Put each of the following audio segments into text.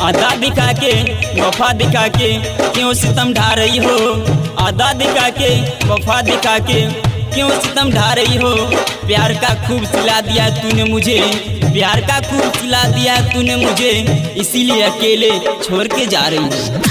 आधा दिखा के वफा दिखा के क्यों सितम ढा रही हो। आधा दिखा के वफा दिखा के क्यों सितम ढा रही हो। प्यार का खूब सिला दिया तूने मुझे, प्यार का खूब सिला दिया तूने मुझे, इसीलिए अकेले छोड़ के जा रही हो।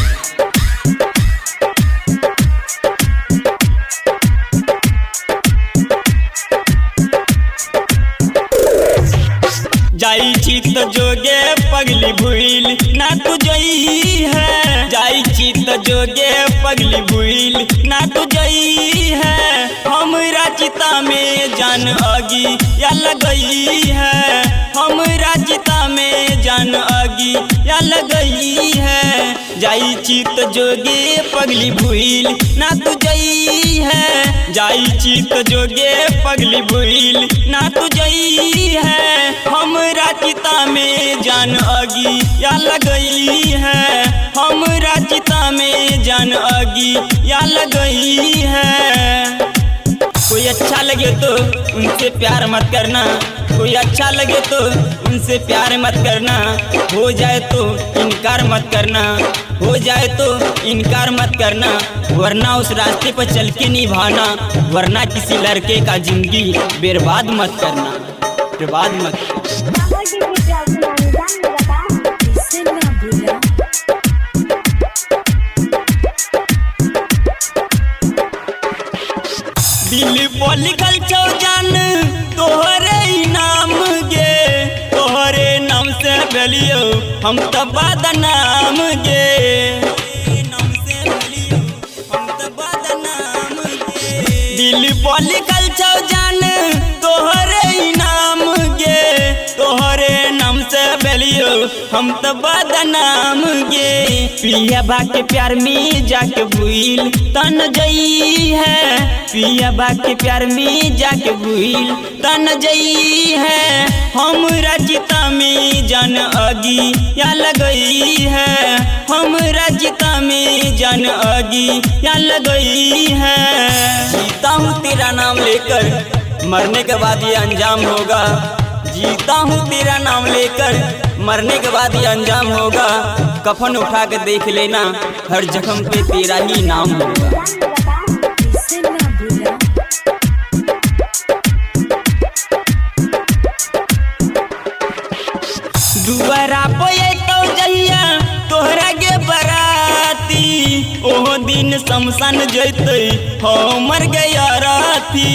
जाई चित जोगे पगली भूल ना तू जई है। जाई चित जोगे पगली भूल ना तू जई है। हमरा चिता में जान आगी या लगई है। हमरा चिता में जान आगी या लगई है। जाई चित जोगे पगली भूल ना तू जई है। जाई चित जोगे पगली भूल ना तू जई है। हमरा चिता में जान आगी या लगई है। हमरा चिता में जान आगी या लगई है। कोई अच्छा लगे तो उनसे प्यार मत करना, कोई अच्छा लगे तो उनसे प्यार मत करना। हो जाए तो इनकार मत करना, हो जाए तो इनकार मत करना। वरना उस रास्ते पर चल के निभाना, वरना किसी लड़के का जिंदगी बर्बाद मत करना, बर्बाद मत करना। दिल पर लिखल छौ जान तोहरे नाम गे, तोहरे नाम से भेलियो हम तो बदनाम गे। दिल पर लिखल छौ जान तोहरे नाम गे, तोहरे नाम से भेलियो हम तो बदनाम गे। पिया बा के प्यार में जाके भूल तन जई है। पिया बा के प्यार में जाके भूल तन जई है। हमरा चिता में जान आगी या लगई है। हमरा चिता में जान आगी या लगई है। जीता हूँ तेरा नाम लेकर, मरने के बाद ये अंजाम होगा। जीता हूँ तेरा नाम लेकर, मरने के बाद ये अंजाम होगा। कफन उठा के देख लेना, हर जख्म पे तेरा ही नाम होगा। दुबारा पोए तो जहिया तोहरा के बराती, ओहो दिन शमशान जैते हो मर गया राती।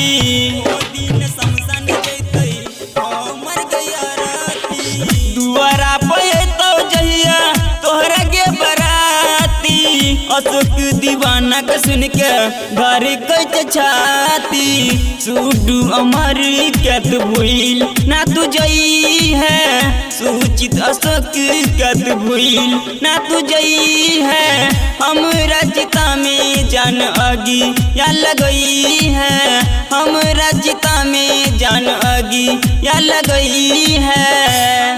दुबारा पोए तो जहिया तोहरा के बराती, अशोक दीवाना के सुन के घर कच छाती। सुडू अमर के तू भूल ना तू जई है। सूचित अशोक के तू भूल ना तू जई है। हमरा चिता में जान आगी या लगई है। हमरा चिता में जान आगी या लगई है।